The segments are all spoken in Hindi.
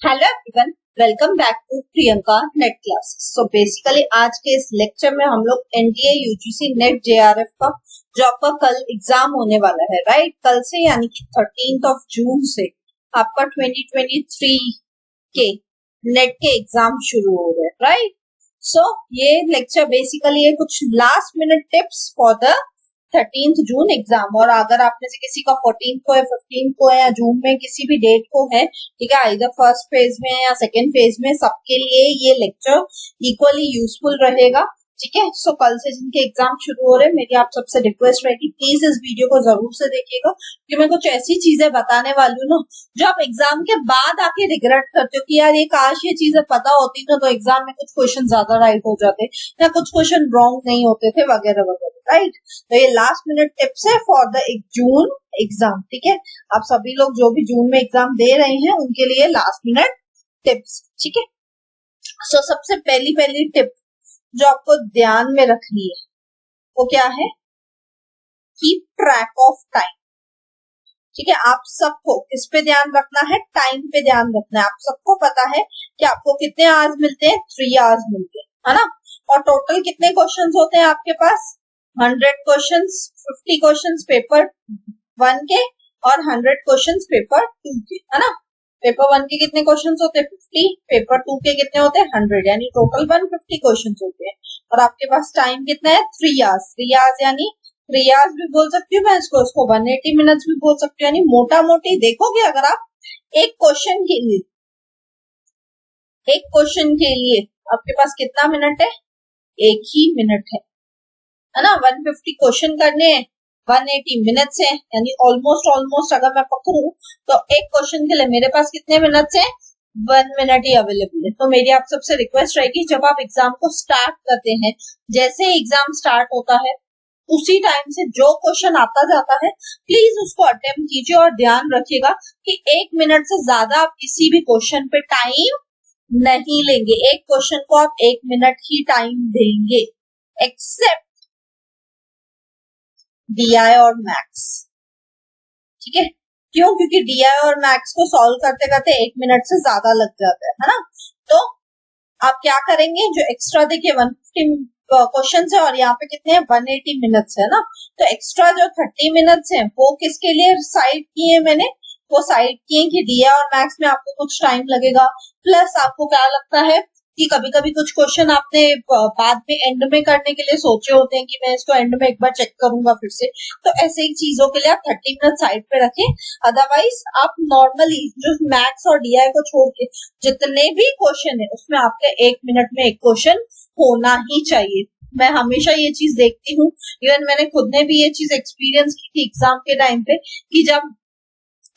Hello everyone, welcome back to Priyanka NET classes. So basically आज के इस लेक्चर में हम लोग एनडीए यूजीसी नेट जेआरएफ का जो आपका कल एग्जाम होने वाला है, राइट, कल से यानी कि 13 जून से आपका 2023 के नेट के एग्जाम शुरू हो रहे हैं, राइट। सो ये लेक्चर बेसिकली है कुछ last minute tips for the 13 June exam. और अगर आप में से किसी का 14 को है, 15 को है या जून में किसी भी डेट को है, ठीक है, इधर फर्स्ट फेज में या सेकेंड फेज में, सबके लिए ये लेक्चर इक्वली यूजफुल रहेगा, ठीक है। सो कल से जिनके एग्जाम शुरू हो रहे हैं, मेरी आप सबसे रिक्वेस्ट रहेगी प्लीज इस वीडियो को जरूर से देखिएगा, क्योंकि मैं कुछ ऐसी चीजें बताने वाली हूँ ना जो आप एग्जाम के बाद आके रिग्रेट करते हो कि यार ये काश ये चीजें पता होती ना, तो एग्जाम में कुछ क्वेश्चन ज्यादा राइट हो जाते या कुछ क्वेश्चन रॉन्ग नहीं होते थे वगैरह वगैरह, राइट। तो ये लास्ट मिनट टिप्स है फॉर द जून एग्जाम, ठीक है। आप सभी लोग जो भी जून में एग्जाम दे रहे हैं उनके लिए लास्ट मिनट टिप्स, ठीक है। सो सबसे पहली टिप जो आपको ध्यान में रखनी है वो क्या है, कीप ट्रैक ऑफ टाइम, ठीक है। आप सबको किस पे ध्यान रखना है, टाइम पे ध्यान रखना है। आप सबको पता है कि आपको कितने आवर्स मिलते हैं, 3 आवर्स मिलते हैं, है ना। और टोटल कितने क्वेश्चंस होते हैं आपके पास, 100 क्वेश्चंस, 50 क्वेश्चंस पेपर 1 के और 100 क्वेश्चंस पेपर 2 के, है ना। पेपर 1 के कितने क्वेश्चंस होते हैं, 50, पेपर 2 के कितने होते हैं, 100, यानी टोटल 150 क्वेश्चंस होते हैं। और आपके पास टाइम कितना है, 3 आवर्स। 3 आवर्स यानी 3 आवर्स भी बोल सकती हूँ मैं इसको 180 मिनट्स भी बोल सकती हूँ, यानी मोटा मोटी देखोगे अगर आप एक क्वेश्चन के लिए आपके पास कितना मिनट है, एक ही मिनट है ना। 150 क्वेश्चन करने हैं, 180 मिनट्स है, यानी ऑलमोस्ट अगर मैं पकड़ूं तो एक क्वेश्चन के लिए मेरे पास कितने मिनट्स है, 1 मिनट ही अवेलेबल है। तो मेरी आप सबसे रिक्वेस्ट रहेगी जब आप एग्जाम को स्टार्ट करते हैं, जैसे एग्जाम स्टार्ट होता है उसी टाइम से जो क्वेश्चन आता जाता है प्लीज उसको अटेम्प्ट कीजिए और ध्यान रखिएगा कि 1 मिनट से ज्यादा आप किसी भी क्वेश्चन पे टाइम नहीं लेंगे। एक क्वेश्चन को आप 1 मिनट ही टाइम देंगे, एक्सेप्ट डीआई और मैथ्स, ठीक है। क्यों, क्योंकि डीआई और मैथ्स को सॉल्व करते करते 1 मिनट से ज्यादा लग जाता है ना। तो आप क्या करेंगे, जो एक्स्ट्रा देखिए 150 क्वेश्चन है और यहाँ पे कितने हैं, 180 मिनट्स है ना। तो एक्स्ट्रा जो 30 मिनट्स है वो किसके लिए साइड किए मैंने, वो साइड किए कि डीआई और मैथ्स में आपको कुछ टाइम लगेगा। प्लस आपको क्या लगता है कि कभी कभी कुछ क्वेश्चन आपने बाद में एंड में करने के लिए सोचे होते हैं कि मैं इसको एंड में एक बार चेक करूंगा फिर से, तो ऐसे ही चीजों के लिए आप 30 मिनट साइड पे रखें। अदरवाइज आप नॉर्मली जो मैथ्स और डीआई को छोड़ के जितने भी क्वेश्चन है उसमें आपके 1 मिनट में एक क्वेश्चन होना ही चाहिए। मैं हमेशा ये चीज देखती हूँ, इवन मैंने खुद ने भी ये चीज एक्सपीरियंस की थी एग्जाम के टाइम पे, कि जब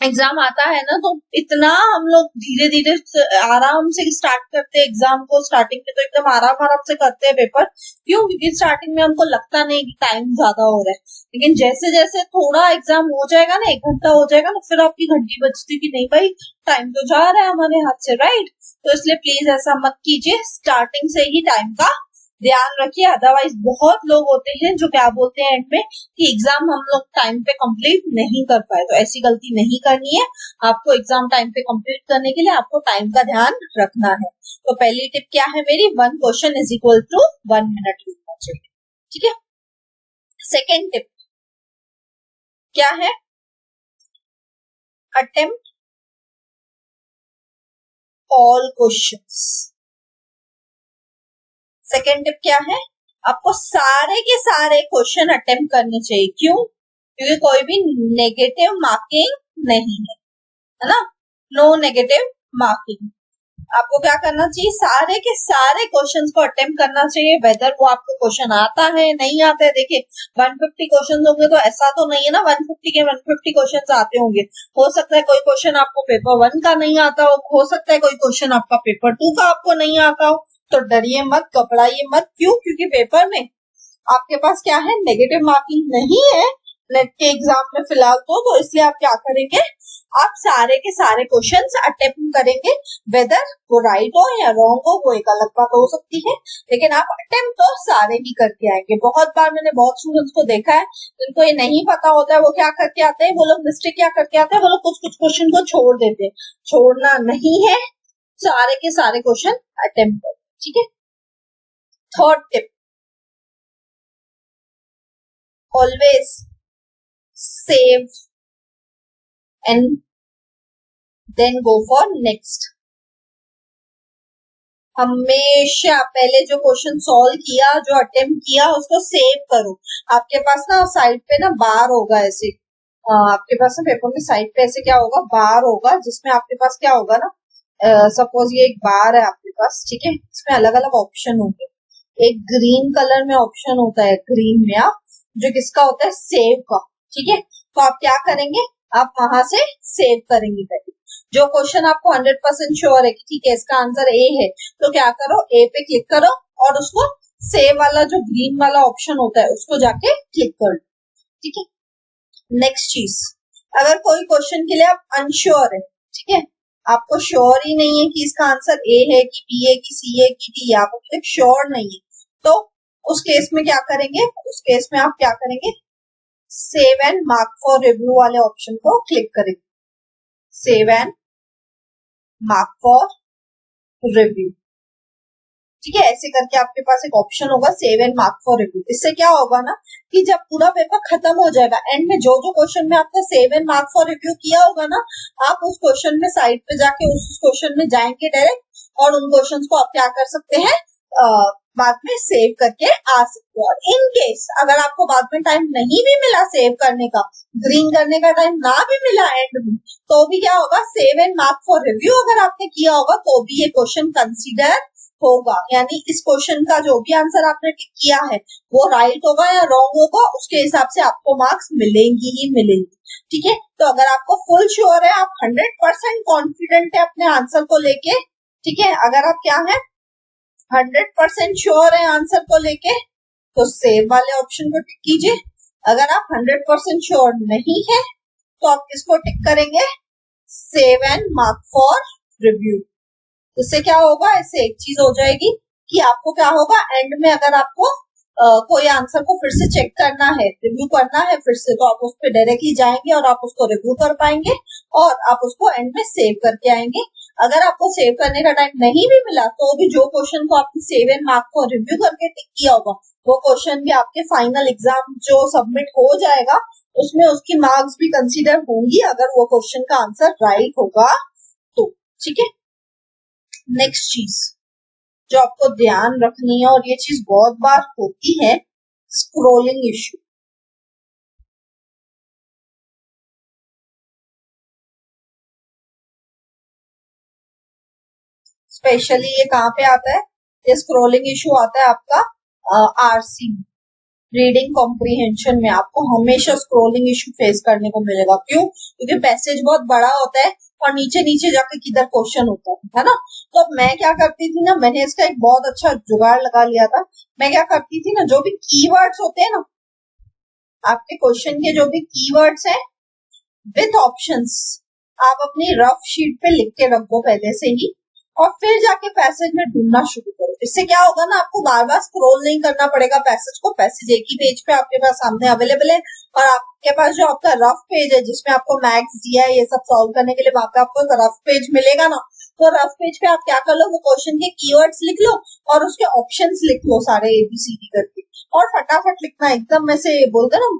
एग्जाम आता है ना तो इतना हम लोग धीरे धीरे आराम से स्टार्ट करते हैं एग्जाम को। स्टार्टिंग में तो एकदम आराम से करते हैं पेपर, क्यों, क्योंकि स्टार्टिंग में हमको लगता नहीं कि टाइम ज्यादा हो रहा है, लेकिन जैसे जैसे थोड़ा एग्जाम हो जाएगा ना, 1 घंटा हो जाएगा ना, फिर आपकी घंटी बजती कि नहीं भाई टाइम तो जा रहा है हमारे हाथ से, राइट। तो इसलिए प्लीज ऐसा मत कीजिए, स्टार्टिंग से ही टाइम का ध्यान रखिए। अदरवाइज बहुत लोग होते हैं जो क्या बोलते हैं एंड में कि एग्जाम हम लोग टाइम पे कंप्लीट नहीं कर पाए, तो ऐसी गलती नहीं करनी है। आपको एग्जाम टाइम पे कंप्लीट करने के लिए आपको टाइम का ध्यान रखना है। तो पहली टिप क्या है मेरी, 1 question is equal to 1 minute लिखना चाहिए, ठीक है। सेकेंड टिप क्या है, attempt all questions. Second tip क्या है, आपको सारे के सारे क्वेश्चन अटेम्प्ट करने चाहिए। क्यों, क्योंकि कोई भी नेगेटिव मार्किंग नहीं है ना, नो नेगेटिव मार्किंग। आपको क्या करना चाहिए, सारे के सारे क्वेश्चंस को अटेम्प्ट करना चाहिए, वेदर वो आपको क्वेश्चन आता है नहीं आता है। देखिए 150 क्वेश्चन होंगे तो ऐसा तो नहीं है ना 150 के 150 क्वेश्चन आते होंगे। हो सकता है कोई क्वेश्चन आपको पेपर 1 का नहीं आता हो सकता है कोई क्वेश्चन आपका पेपर 2 का आपको नहीं आता हो। तो डरिए मत, घबराइए मत। क्यों, क्योंकि पेपर में आपके पास क्या है, नेगेटिव मार्किंग नहीं है नेट के एग्जाम में फिलहाल तो इसलिए आप क्या करेंगे, आप सारे के सारे क्वेश्चंस अटेम्प्ट करेंगे। वेदर वो राइट हो या रॉन्ग हो वो एक अलग बात हो सकती है, लेकिन आप अटेम्प्ट तो सारे ही करके आएंगे। बहुत बार मैंने बहुत स्टूडेंट्स को देखा है जिनको ये नहीं पता होता है, वो क्या करके आते हैं, वो लोग मिस्टेक क्या करके आते हैं, वो लोग कुछ कुछ क्वेश्चन को छोड़ देते हैं। छोड़ना नहीं है, सारे के सारे क्वेश्चन अटेम्प्ट करो, ठीक है। Third tip, always save and then go for next. हमेशा पहले जो क्वेश्चन सॉल्व किया, जो अटेम्प्ट किया, उसको सेव करो। आपके पास ना साइड पे ना बार होगा ऐसे, आपके पास ना पेपर में साइड पे ऐसे क्या होगा, बार होगा, जिसमें आपके पास क्या होगा ना, सपोज ये एक बार है आपके पास, ठीक है। इसमें अलग अलग ऑप्शन होंगे। एक ग्रीन कलर में ऑप्शन होता है, ग्रीन में आप, जो किसका होता है, सेव का, ठीक है। तो आप क्या करेंगे, आप वहां से सेव करेंगे पहले। जो क्वेश्चन आपको 100% श्योर है कि ठीक है इसका आंसर ए है, तो क्या करो, ए पे क्लिक करो और उसको सेव वाला जो ग्रीन वाला ऑप्शन होता है उसको जाके क्लिक कर लो, ठीक है। नेक्स्ट चीज, अगर कोई क्वेश्चन के लिए आप अनश्योर है, ठीक है, आपको श्योर ही नहीं है कि इसका आंसर ए है कि बी है कि सी है कि डी है, आपको श्योर नहीं है, तो उस केस में क्या करेंगे, उस केस में आप क्या करेंगे, save and mark for review वाले ऑप्शन को क्लिक करेंगे। Save and mark for review, ठीक है। ऐसे करके आपके पास एक ऑप्शन होगा, save and mark for review. इससे क्या होगा ना कि जब पूरा पेपर खत्म हो जाएगा, एंड में जो जो क्वेश्चन में आपने save and mark for review किया होगा ना, आप उस क्वेश्चन में साइड पे जाके उस क्वेश्चन में जाएंगे डायरेक्ट, और उन क्वेश्चन को आप क्या कर सकते हैं, बाद में सेव करके आ सकते हो। और इन केस अगर आपको बाद में टाइम नहीं भी मिला सेव करने का, ग्रीन करने का टाइम ना भी मिला एंड में, तो भी क्या होगा, save and mark for review अगर आपने किया होगा तो भी ये क्वेश्चन कंसीडर होगा। यानी इस क्वेश्चन का जो भी आंसर आपने टिक किया है वो राइट होगा या रॉन्ग होगा, उसके हिसाब से आपको मार्क्स मिलेंगी ही मिलेंगी, ठीक है। तो अगर आपको फुल श्योर है, आप 100% कॉन्फिडेंट है अपने आंसर को लेके, ठीक है, अगर आप क्या है 100% श्योर है आंसर को लेके, तो सेव वाले ऑप्शन को टिक कीजिए। अगर आप 100% श्योर नहीं है तो आप किसको टिक करेंगे, save and mark for review. इससे क्या होगा, इससे एक चीज हो जाएगी कि आपको क्या होगा, एंड में अगर आपको कोई आंसर को फिर से चेक करना है, रिव्यू करना है फिर से, तो आप उस पर डायरेक्टली जाएंगे और आप उसको रिव्यू कर पाएंगे और आप उसको एंड में सेव करके आएंगे। अगर आपको सेव करने का टाइम नहीं भी मिला तो भी जो क्वेश्चन को आपने सेव एंड मार्क को रिव्यू करके टिक किया होगा, वो क्वेश्चन भी आपके फाइनल एग्जाम जो सबमिट हो जाएगा उसमें उसकी मार्क्स भी कंसीडर होंगी, अगर वो क्वेश्चन का आंसर राइट होगा तो, ठीक है। नेक्स्ट चीज जो आपको ध्यान रखनी है, और ये चीज बहुत बार होती है, स्क्रोलिंग इश्यू। स्पेशली ये कहाँ पे आता है, ये स्क्रोलिंग इश्यू आता है आपका आरसी रीडिंग कॉम्प्रीहेंशन में, आपको हमेशा स्क्रोलिंग इश्यू फेस करने को मिलेगा। क्यों, क्योंकि पैसेज बहुत बड़ा होता है और नीचे नीचे जाके किधर क्वेश्चन होता है ना। तो मैं क्या करती थी ना, मैंने इसका एक बहुत अच्छा जुगाड़ लगा लिया था। मैं क्या करती थी ना, जो भी कीवर्ड्स होते हैं ना आपके क्वेश्चन के, जो भी कीवर्ड्स हैं विथ ऑप्शंस, आप अपनी रफ शीट पे लिख के रख दो पहले से ही, और फिर जाके पैसेज में ढूंढना शुरू करो। इससे क्या होगा ना, आपको बार बार स्क्रॉल नहीं करना पड़ेगा पैसेज को, पैसेज एक ही पेज पे आपके पास सामने अवेलेबल है, और आपके पास जो आपका रफ पेज है जिसमें आपको मैथ्स दिया है ये सब सॉल्व करने के लिए, वहां पे आपको रफ पेज मिलेगा ना, तो रफ पेज पे आप क्या कर लो, वो क्वेश्चन के कीवर्ड्स लिख लो और उसके ऑप्शंस लिख लो सारे ABCD करके, और फटाफट लिखना, एकदम में से बोलते ना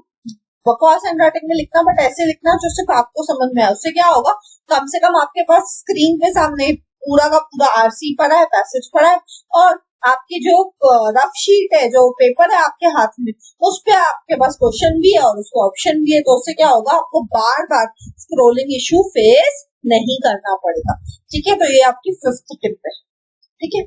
बकवास हैंड राइटिंग में लिखना, बट ऐसे लिखना जो सिर्फ आपको समझ में आए। उससे क्या होगा, कम से कम आपके पास स्क्रीन पे सामने पूरा का पूरा आरसी पड़ा है, पैसेज पड़ा है, और आपकी जो रफ शीट है, जो पेपर है आपके हाथ में, उस पे आपके पास क्वेश्चन भी है और उसको ऑप्शन भी है। तो उससे क्या होगा, आपको बार बार स्क्रोलिंग इशू फेस नहीं करना पड़ेगा, ठीक है। तो ये आपकी 5th टिप है, ठीक है।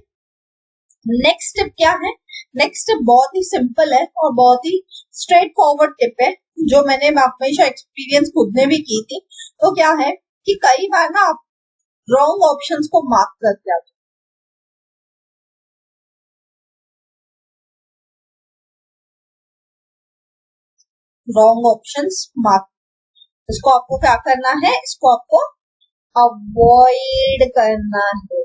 नेक्स्ट टिप क्या है, नेक्स्ट टिप बहुत ही सिंपल है और बहुत ही स्ट्रेट फॉरवर्ड टिप है, जो मैंने हमेशा एक्सपीरियंस खुद ने भी की थी। तो क्या है कि कई बार ना आप रॉन्ग ऑप्शंस को मार्क कर जाते, रॉन्ग ऑप्शंस मार्क, इसको आपको क्या करना है, इसको आपको अवॉइड करना है।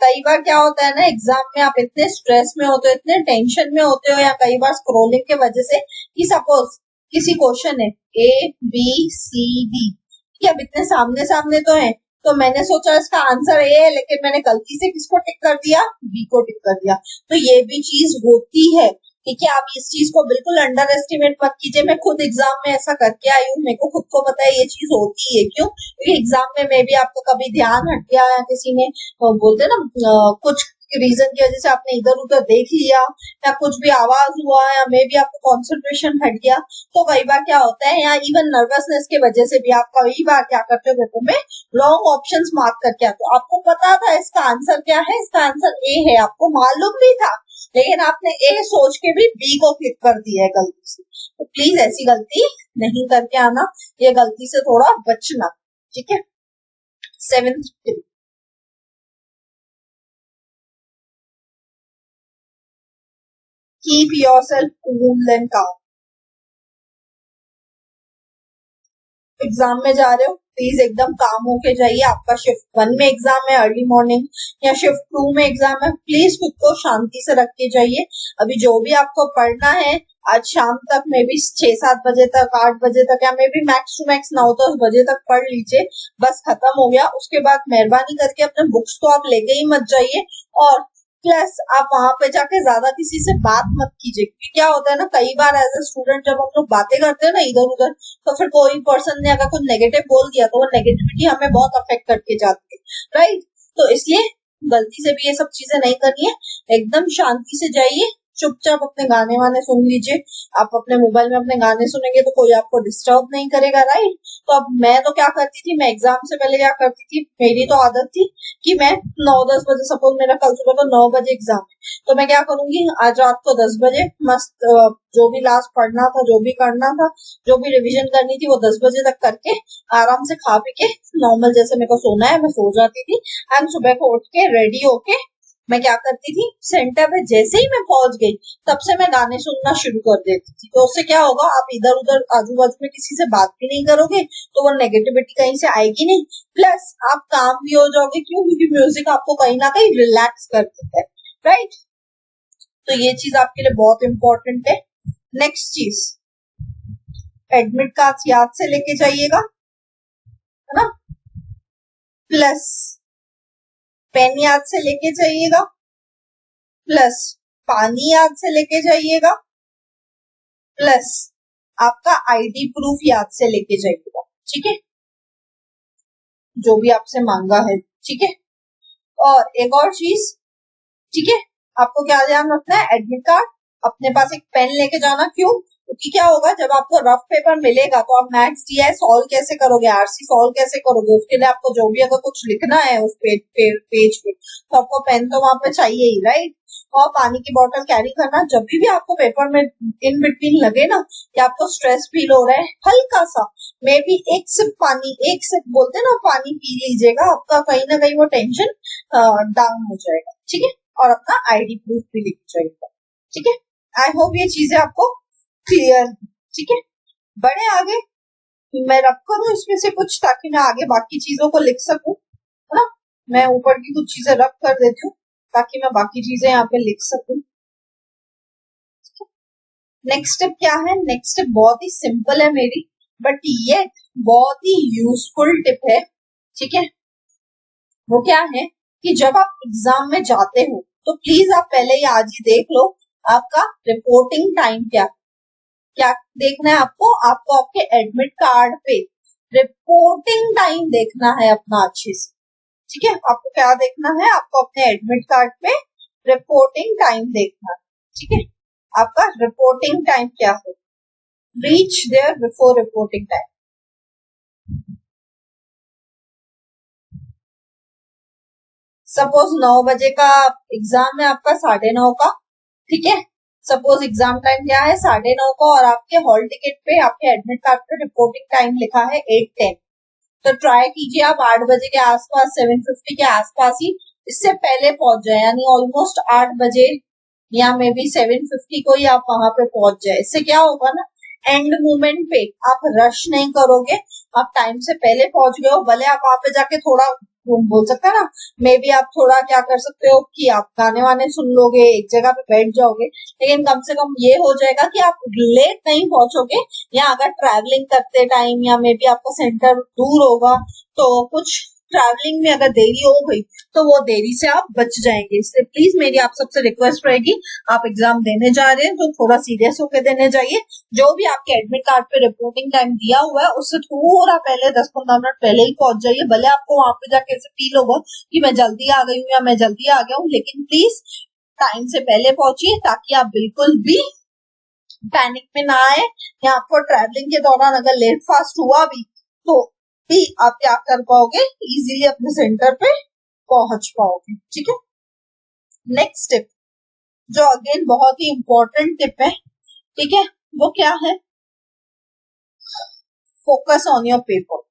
कई बार क्या होता है ना, एग्जाम में आप इतने स्ट्रेस में होते हो, इतने टेंशन में होते हो, या कई बार स्क्रोलिंग के वजह से, कि सपोज किसी क्वेश्चन है A B C D, ठीक है, अब इतने सामने सामने तो है, तो मैंने सोचा इसका आंसर ए है, लेकिन मैंने गलती से किसको टिक कर दिया, बी को टिक कर दिया। तो ये भी चीज होती है, ठीक है। आप इस चीज को बिल्कुल अंडर एस्टिमेट मत कीजिए। मैं खुद एग्जाम में ऐसा करके आई हूँ, मेरे को खुद को पता है ये चीज होती है। क्यों? क्योंकि एग्जाम में मे भी आपका कभी ध्यान हट गया, या किसी ने बोलते ना कुछ रीजन की वजह से आपने इधर उधर देख लिया, या कुछ भी आवाज हुआ, या मे भी आपका कॉन्सेंट्रेशन हट गया। तो कई बार क्या होता है, या इवन नर्वसनेस की वजह से भी आप कई बार क्या करते हो, पेपर में लॉन्ग ऑप्शंस मार्क करके आते हो। आपको पता था इसका आंसर क्या है, इसका आंसर ए है, आपको मालूम भी था, लेकिन आपने ए सोच के भी बी को क्लिक कर दिया है गलती से। तो प्लीज ऐसी गलती नहीं करके आना, ये गलती से थोड़ा बचना, ठीक है। 7th tip, keep yourself cool and काम। एग्जाम में जा रहे हो, प्लीज एकदम काम होके जाइए। आपका शिफ्ट 1 में एग्जाम है अर्ली मॉर्निंग, या शिफ्ट 2 में एग्जाम है, प्लीज खुद को शांति से रख के जाइए। अभी जो भी आपको पढ़ना है आज शाम तक, मे बी 6-7 बजे तक, 8 बजे तक, या maybe max to max 9-10 बजे तक पढ़ लीजिए, बस खत्म हो गया। उसके बाद मेहरबानी करके अपने बुक्स तो आप लेके ही मत जाइए, और प्लस आप वहां पे जाके ज्यादा किसी से बात मत कीजिए। क्योंकि क्या होता है ना, कई बार एज ए स्टूडेंट जब हम लोग बातें करते हैं ना इधर उधर, तो फिर कोई पर्सन ने अगर कुछ नेगेटिव बोल दिया तो वो नेगेटिविटी हमें बहुत अफेक्ट करके जाती है, राइट। तो इसलिए गलती से भी ये सब चीजें नहीं करनी है, एकदम शांति से जाइए, चुपचाप अपने गाने वाने सुन लीजिए। आप अपने मोबाइल में अपने गाने सुनेंगे तो कोई आपको डिस्टर्ब नहीं करेगा, राइट। तो अब मैं तो क्या करती थी, मैं एग्जाम से पहले क्या करती थी, मेरी तो आदत थी कि मैं 9-10 बजे, सपोज मेरा कल सुबह को 9 बजे एग्जाम है, तो मैं क्या करूंगी, आज रात को 10 बजे मस्त जो भी लास्ट पढ़ना था, जो भी करना था, जो भी रिवीजन करनी थी, वो 10 बजे तक करके आराम से खा पी के नॉर्मल जैसे मेरे को सोना है मैं सो जाती थी। एंड सुबह को उठ के रेडी होके मैं क्या करती थी, सेंटर पे जैसे ही मैं पहुंच गई तब से मैं गाने सुनना शुरू कर देती थी। तो उससे क्या होगा, आप इधर उधर आजू बाजू में किसी से बात भी नहीं करोगे, तो वो नेगेटिविटी कहीं से आएगी नहीं, प्लस आप काम भी हो जाओगे। क्यों? क्योंकि म्यूजिक आपको कहीं ना कहीं रिलैक्स कर देता है, राइट। तो ये चीज आपके लिए बहुत इंपॉर्टेंट है। नेक्स्ट चीज, एडमिट कार्ड याद से लेके जाइएगा, है ना। प्लस पेन याद से लेके जाइएगा, प्लस पानी याद से लेके जाइएगा, प्लस आपका आईडी प्रूफ याद से लेके जाइएगा, ठीक है, जो भी आपसे मांगा है, ठीक है। और एक और चीज, ठीक है, आपको क्या ध्यान रखना है, एडमिट कार्ड, अपने पास एक पेन लेके जाना। क्यों? क्योंकि क्या होगा, जब आपको रफ पेपर मिलेगा तो आप मैथ्स डीआई सॉल्व कैसे करोगे, आरसी सॉल्व कैसे करोगे, उसके लिए आपको जो भी अगर कुछ लिखना है उस पेज पे तो आपको पेन तो वहां पे चाहिए ही, राइट। और पानी की बोतल कैरी करना, जब भी आपको पेपर में इन बिटवीन लगे ना कि आपको स्ट्रेस फील हो रहा है, हल्का सा मे बी एक सिप पानी, एक सिप बोलते हैं ना, पानी पी लीजिएगा, आपका कहीं ना कहीं वो टेंशन डाउन हो जाएगा, ठीक है। और अपना आईडी प्रूफ भी लिख जाइएगा, ठीक है। आई होप ये चीजें आपको क्लियर, ठीक है। बड़े आगे मैं रख करूं इसमें से कुछ, ताकि मैं आगे बाकी चीजों को लिख सकूं, है ना। मैं ऊपर की कुछ चीजें रख कर देती हूँ ताकि मैं बाकी चीजें यहाँ पे लिख सकूं। नेक्स्ट स्टेप क्या है, नेक्स्ट स्टेप बहुत ही सिंपल है मेरी, बट ये बहुत ही यूजफुल टिप है, ठीक है। वो क्या है कि जब आप एग्जाम में जाते हो तो प्लीज आप पहले ही आज ही देख लो आपका रिपोर्टिंग टाइम क्या क्या देखना है आपको। आपको आपके एडमिट कार्ड पे रिपोर्टिंग टाइम देखना है अपना अच्छे से, ठीक है। आपको क्या देखना है, आपको अपने एडमिट कार्ड पे रिपोर्टिंग टाइम देखना है, ठीक है। आपका रिपोर्टिंग टाइम क्या है, reach there before reporting time. Suppose 9 बजे का एग्जाम है आपका, 9:30 का, ठीक है। सपोज एग्जाम टाइम क्या है, 9:30 का, और आपके हॉल टिकट पे आपके एडमिट कार्ड पे रिपोर्टिंग टाइम लिखा है 8:10। तो ट्राई कीजिए आप 8 बजे के आसपास, 7:50 के आसपास ही इससे पहले पहुंच जाए, यानी ऑलमोस्ट 8 बजे या मे बी 7:50 को ही आप वहां पे पहुंच जाए। इससे क्या होगा ना, एंड मोमेंट पे आप रश नहीं करोगे, आप टाइम से पहले पहुंच गए हो। भले आप वहां पे जाके थोड़ा बोल सकते हैं ना, मे बी आप थोड़ा क्या कर सकते हो कि आप गाने वाने सुन लोगे, एक जगह पे बैठ जाओगे, लेकिन कम से कम ये हो जाएगा कि आप लेट नहीं पहुंचोगे। या अगर ट्रैवलिंग करते टाइम या मे बी आपका सेंटर दूर होगा तो कुछ ट्रैवलिंग में अगर देरी हो गई तो वो देरी से आप बच जाएंगे। इसलिए प्लीज मेरी आप सबसे रिक्वेस्ट रहेगी, आप एग्जाम देने जा रहे हैं तो थोड़ा सीरियस होकर देने जाइए। जो भी आपके एडमिट कार्ड पे रिपोर्टिंग टाइम दिया हुआ है उससे थोड़ा पहले 10-15 मिनट पहले ही पहुंच जाइए। भले आपको वहां पे जाके ऐसे फील होगा कि मैं जल्दी आ गई हूँ या मैं जल्दी आ गया हूँ, लेकिन प्लीज टाइम से पहले पहुंचिए ताकि आप बिल्कुल भी पैनिक में ना आए, या आपको ट्रैवलिंग के दौरान अगर लेट फास्ट हुआ भी तो भी आप क्या कर पाओगे, इजीली अपने सेंटर पे पहुंच पाओगे। ठीक है, नेक्स्ट टिप जो अगेन बहुत ही इंपॉर्टेंट टिप है, ठीक है, वो क्या है, फोकस ऑन योर पेपर।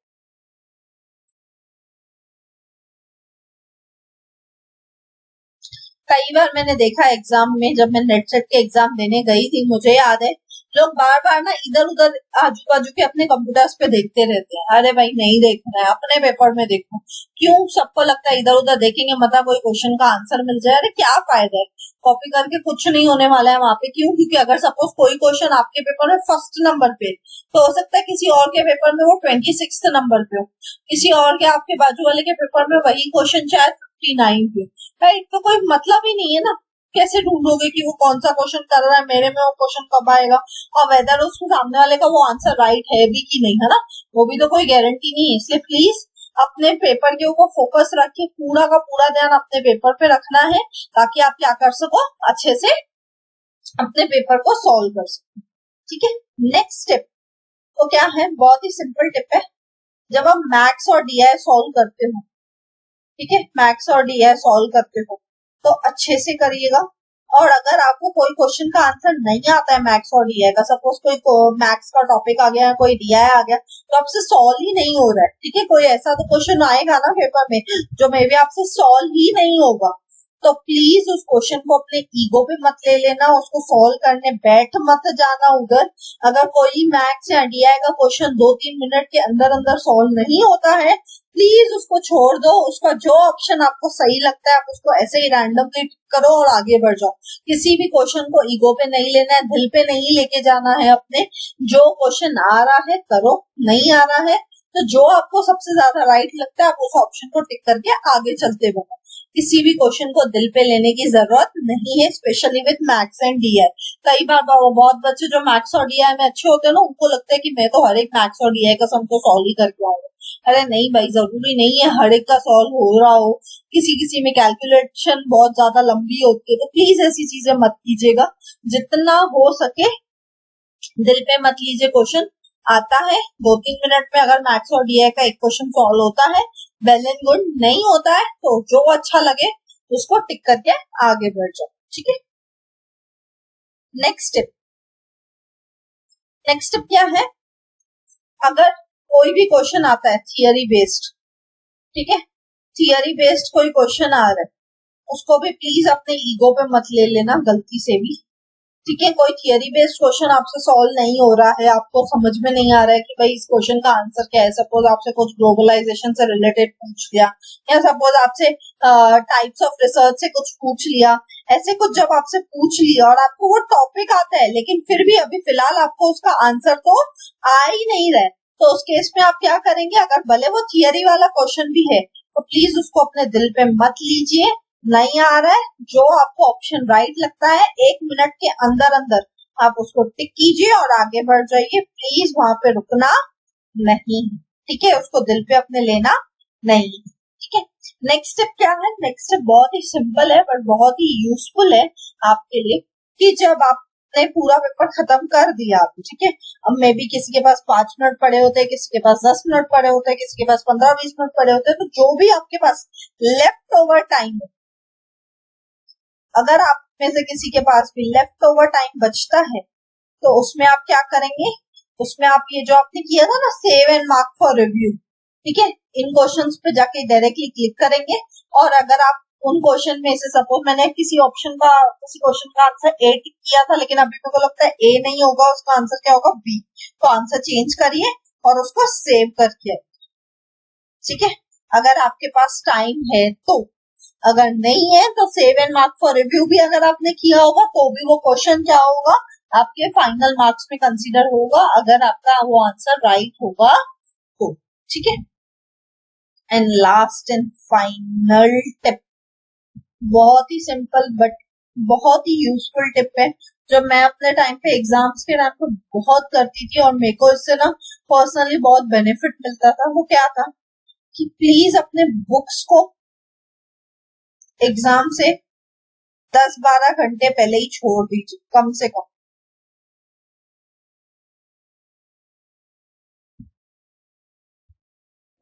कई बार मैंने देखा एग्जाम में, जब मैं नेट सेट के एग्जाम देने गई थी, मुझे याद है लोग बार बार ना इधर उधर आजू बाजू के अपने कंप्यूटर्स पे देखते रहते हैं। अरे भाई नहीं देखना है, अपने पेपर में देखो। क्यों सबको लगता है इधर उधर देखेंगे मतलब कोई क्वेश्चन का आंसर मिल जाए? अरे क्या फायदा है, कॉपी करके कुछ नहीं होने वाला है वहां पे। क्यों? क्योंकि अगर सपोज कोई क्वेश्चन आपके पेपर में फर्स्ट नंबर पे, तो हो सकता है किसी और के पेपर में वो 26 नंबर पे हो, किसी और के आपके बाजू वाले के पेपर में वही क्वेश्चन शायद 59 पे। राइट, तो कोई मतलब ही नहीं है ना। कैसे ढूंढोगे कि वो कौन सा क्वेश्चन कर रहा है, मेरे में वो क्वेश्चन कब आएगा, और वेदर उसको सामने वाले का वो आंसर राइट है भी कि नहीं, है ना, वो भी तो कोई गारंटी नहीं है। इसलिए प्लीज अपने पेपर के ऊपर फोकस रखिए, पूरा का पूरा ध्यान अपने पेपर पे रखना है ताकि आप क्या कर सको, अच्छे से अपने पेपर को सॉल्व कर सको। ठीक है, नेक्स्ट टिप तो क्या है, बहुत ही सिंपल टिप है। जब आप मैथ्स और डीआई सॉल्व करते हो, ठीक है, मैथ्स और डीआई सॉल्व करते हो तो अच्छे से करिएगा। और अगर आपको कोई क्वेश्चन का आंसर नहीं आता है मैथ्स और डीआई का, सपोज कोई मैथ्स का टॉपिक आ गया, कोई डीआई आ गया, तो आपसे सॉल्व ही नहीं हो रहा है, ठीक है, कोई ऐसा तो क्वेश्चन आएगा ना पेपर में जो मे बी आपसे सॉल्व ही नहीं होगा, तो प्लीज उस क्वेश्चन को अपने ईगो पे मत ले लेना, उसको सॉल्व करने बैठ मत जाना उधर। अगर कोई मैथ्स या डीआई का क्वेश्चन 2-3 मिनट के अंदर अंदर सॉल्व नहीं होता है, प्लीज उसको छोड़ दो। उसका जो ऑप्शन आपको सही लगता है आप उसको ऐसे ही रैंडमली करो और आगे बढ़ जाओ। किसी भी क्वेश्चन को ईगो पे नहीं लेना है, दिल पे नहीं लेके जाना है अपने। जो क्वेश्चन आ रहा है करो, नहीं आ रहा है तो जो आपको सबसे ज्यादा राइट लगता है आप उस ऑप्शन को टिक करके आगे चलते बढ़ो। किसी भी क्वेश्चन को दिल पे लेने की जरूरत नहीं है, specially with maths and DI. कई बार बहुत बच्चे जो मैथ्स और डीआई में अच्छे होते हैं ना, उनको लगता है कि मैं तो हर एक मैथ्स और डीआई का सम तो सॉल्व ही करके आऊंगा। अरे नहीं भाई, जरूरी नहीं है हर एक का सॉल्व हो रहा हो। किसी किसी में कैलकुलेशन बहुत ज्यादा लंबी होती है, तो प्लीज ऐसी चीजें मत कीजिएगा। जितना हो सके दिल पे मत लीजिए क्वेश्चन। आता है 2-3 मिनट में अगर मैथ्स और डीआई का एक क्वेश्चन सॉल्व होता है, वेल एंड गुड। नहीं होता है तो जो अच्छा लगे उसको टिक करके आगे बढ़ जाओ। ठीक है, नेक्स्ट टिप, नेक्स्ट टिप क्या है, अगर कोई भी क्वेश्चन आता है थियरी बेस्ड, ठीक है, थियरी बेस्ड कोई क्वेश्चन आ रहा है, उसको भी प्लीज अपने ईगो पे मत ले लेना गलती से भी। ठीक है, कोई थियरी बेस्ड क्वेश्चन आपसे सॉल्व नहीं हो रहा है, आपको समझ में नहीं आ रहा है कि भाई इस क्वेश्चन का आंसर क्या है, सपोज आपसे कुछ ग्लोबलाइजेशन से रिलेटेड पूछ लिया, या सपोज आपसे टाइप्स ऑफ रिसर्च से कुछ पूछ लिया, ऐसे कुछ जब आपसे पूछ लिया और आपको वो टॉपिक आता है लेकिन फिर भी अभी फिलहाल आपको उसका आंसर तो आ ही नहीं रहा है, तो उस केस में आप क्या करेंगे, अगर भले वो थियरी वाला क्वेश्चन भी है तो प्लीज उसको अपने दिल पे मत लीजिए। नहीं आ रहा है, जो आपको ऑप्शन राइट लगता है 1 मिनट के अंदर अंदर आप उसको टिक कीजिए और आगे बढ़ जाइए। प्लीज वहां पे रुकना नहीं, ठीक है, उसको दिल पे अपने लेना नहीं। ठीक है, नेक्स्ट स्टेप क्या है, नेक्स्ट स्टेप बहुत ही सिंपल है बट बहुत ही यूजफुल है आपके लिए, कि जब आपने पूरा पेपर खत्म कर दिया, ठीक है, अब मे बी किसी के पास 5 मिनट पड़े होते हैं, किसी के पास 10 मिनट पड़े होते हैं, किसी के पास 15-20 मिनट पड़े होते हैं, तो जो भी आपके पास लेफ्ट ओवर टाइम है, अगर आप में से किसी के पास भी लेफ्ट ओवर टाइम बचता है तो उसमें आप क्या करेंगे, उसमें आप ये जो आपने किया था ना save and mark for review, ठीक है, इन क्वेश्चंस पे जाके डायरेक्टली क्लिक करेंगे। और अगर आप उन क्वेश्चन में से, सपोज मैंने किसी क्वेश्चन का आंसर ए टिक किया था लेकिन अभी मेरे को लगता है ए नहीं होगा, उसका आंसर क्या होगा, बी, तो आंसर चेंज करिए और उसको सेव करके, ठीक है, अगर आपके पास टाइम है तो। अगर नहीं है तो save and mark for review भी अगर आपने किया होगा तो भी वो क्वेश्चन क्या होगा, आपके फाइनल मार्क्स में कंसीडर होगा, अगर आपका वो आंसर राइट होगा तो। ठीक है, and last and final tip, बहुत ही सिंपल बट बहुत ही यूजफुल टिप है, जो मैं अपने टाइम पे एग्जाम्स के टाइम पे बहुत करती थी और मेरे को इससे ना पर्सनली बहुत बेनिफिट मिलता था। वो क्या था कि प्लीज अपने बुक्स को एग्जाम से 10-12 घंटे पहले ही छोड़ दीजिए, कम से कम।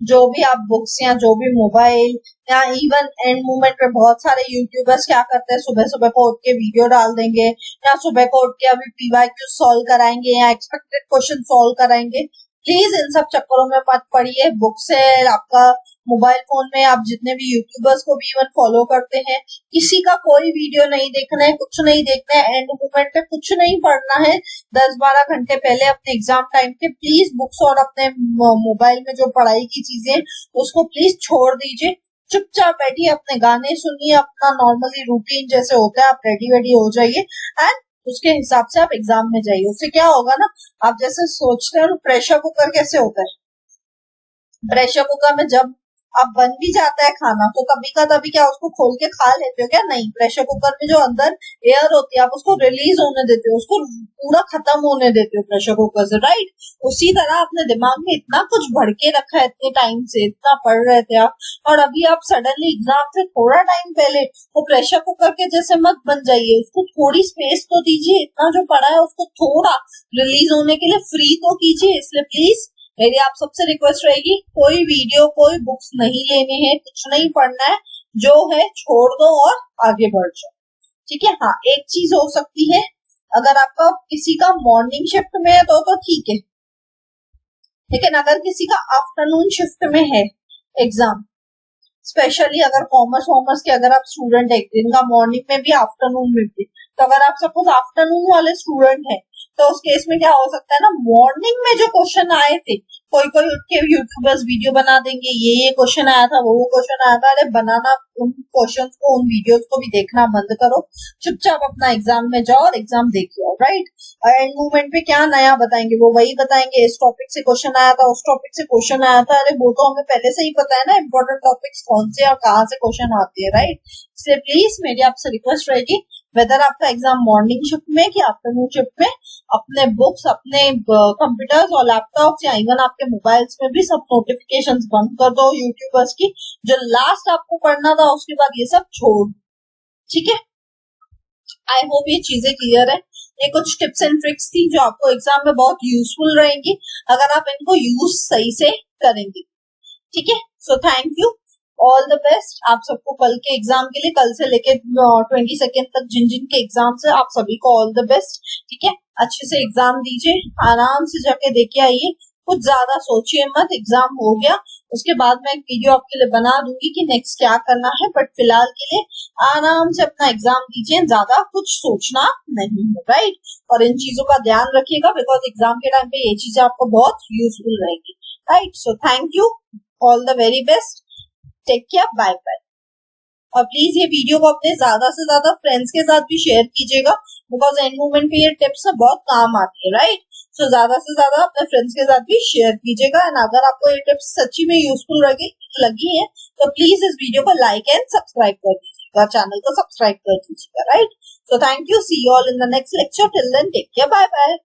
जो भी आप बुक्स या जो भी मोबाइल या इवन एंड मोमेंट पे बहुत सारे यूट्यूबर्स क्या करते हैं, सुबह सुबह को उठ के वीडियो डाल देंगे या सुबह को उठ के अभी पीवाईक्यू सॉल्व कराएंगे या एक्सपेक्टेड क्वेश्चन सॉल्व कराएंगे। प्लीज इन सब चक्करों में मत पड़िए। बुक से आपका मोबाइल फोन में आप जितने भी यूट्यूबर्स को भी इवन फॉलो करते हैं, किसी का कोई वीडियो नहीं देखना है, कुछ नहीं देखना है, एंड मोमेंट पे कुछ नहीं पढ़ना है। 10-12 घंटे पहले अपने एग्जाम टाइम के प्लीज बुक्स और अपने मोबाइल में जो पढ़ाई की चीजें उसको प्लीज छोड़ दीजिए। चुपचाप बैठिए, अपने गाने सुनिए, अपना नॉर्मली रूटीन जैसे होता है आप रेडी वेडी हो जाइए एंड उसके हिसाब से आप एग्जाम में जाइए। उससे क्या होगा ना, आप जैसे सोचते हैं प्रेशर कुकर कैसे होता है, प्रेशर कुकर में जब अब बन भी जाता है खाना तो कभी का तभी क्या उसको खोल के खा लेते हो क्या? नहीं, प्रेशर कुकर में जो अंदर एयर होती है आप उसको रिलीज होने देते हो, उसको पूरा खत्म होने देते हो प्रेशर कुकर से, राइट। उसी तरह अपने दिमाग में इतना कुछ भर के रखा है इतने टाइम से, इतना पढ़ रहे थे आप, और अभी आप सडनली एग्जाम से थोड़ा टाइम पहले वो प्रेशर कुकर के जैसे मत बन जाइए। उसको थोड़ी स्पेस तो दीजिए, इतना जो पढ़ा है उसको थोड़ा रिलीज होने के लिए फ्री तो कीजिए। इसलिए प्लीज मेरी आप सबसे रिक्वेस्ट रहेगी, कोई वीडियो कोई बुक्स नहीं लेने हैं, कुछ नहीं पढ़ना है, जो है छोड़ दो और आगे बढ़ जाओ, ठीक है। हाँ, एक चीज हो सकती है, अगर आपका किसी का मॉर्निंग शिफ्ट में है तो ठीक है, लेकिन अगर किसी का आफ्टरनून शिफ्ट में है एग्जाम, स्पेशली अगर कॉमर्स वॉमर्स के अगर आप स्टूडेंट है, दिन का मॉर्निंग में भी आफ्टरनून में भी, तो अगर आप सपोज आफ्टरनून वाले स्टूडेंट है तो उस केस में क्या हो सकता है ना, मॉर्निंग में जो क्वेश्चन आए थे, कोई कोई उठ के यूट्यूबर्स वीडियो बना देंगे, ये क्वेश्चन आया था, वो क्वेश्चन आया था। अरे बनाना उन क्वेश्चंस को, उन वीडियोस को भी देखना बंद करो, चुपचाप अपना एग्जाम में जाओ और एग्जाम देखिए, राइट। और एंड मोमेंट पे क्या नया बताएंगे, वो वही बताएंगे, इस टॉपिक से क्वेश्चन आया था, उस टॉपिक से क्वेश्चन आया था। अरे वो तो हमें पहले से ही पता है ना इंपॉर्टेंट टॉपिक्स कौन से और कहाँ से क्वेश्चन आते हैं, राइट। इसलिए प्लीज मेरी आपसे रिक्वेस्ट रहेगी, वेदर आपका एग्जाम मॉर्निंग शिफ्ट में कि आफ्टरनून शिफ्ट में, अपने बुक्स, अपने कंप्यूटर्स और लैपटॉप्स या इवन आपके मोबाइल्स में भी सब नोटिफिकेशंस बंद कर दो यूट्यूबर्स की। जो लास्ट आपको पढ़ना था उसके बाद ये सब छोड़, ठीक है। आई होप ये चीजें क्लियर है। ये कुछ टिप्स एंड ट्रिक्स थी जो आपको एग्जाम में बहुत यूजफुल रहेंगी अगर आप इनको यूज सही से करेंगे, ठीक है। सो thank you, all the best आप सबको कल के एग्जाम के लिए, कल से लेके 22 तक जिन जिन के एग्जाम है आप सभी को ऑल द बेस्ट, ठीक है। अच्छे से एग्जाम दीजिए, आराम से जाके देके आइए, कुछ ज्यादा सोचिए मत, एग्जाम हो गया उसके बाद मैं एक वीडियो आपके लिए बना दूंगी कि नेक्स्ट क्या करना है, बट फिलहाल के लिए आराम से अपना एग्जाम दीजिए, ज्यादा कुछ सोचना नहीं है, राइट। और इन चीजों का ध्यान रखिएगा बिकॉज एग्जाम के टाइम पे ये चीजें आपको बहुत यूजफुल रहेगी, right. So thank you, all the very best, take care, bye bye. और प्लीज ये वीडियो को अपने ज्यादा से ज्यादा फ्रेंड्स के साथ भी शेयर कीजिएगा बिकॉज एंड मोमेंट पे ये टिप्स बहुत काम आती है, राइट। सो ज्यादा से ज्यादा अपने फ्रेंड्स के साथ भी शेयर कीजिएगा एंड अगर आपको ये टिप्स सच्ची में यूजफुल लगी है तो प्लीज इस वीडियो को लाइक एंड सब्सक्राइब कर दीजिएगा, चैनल को सब्सक्राइब कर दीजिएगा, right. So thank you, see you all in the next lecture, till then take care, bye bye.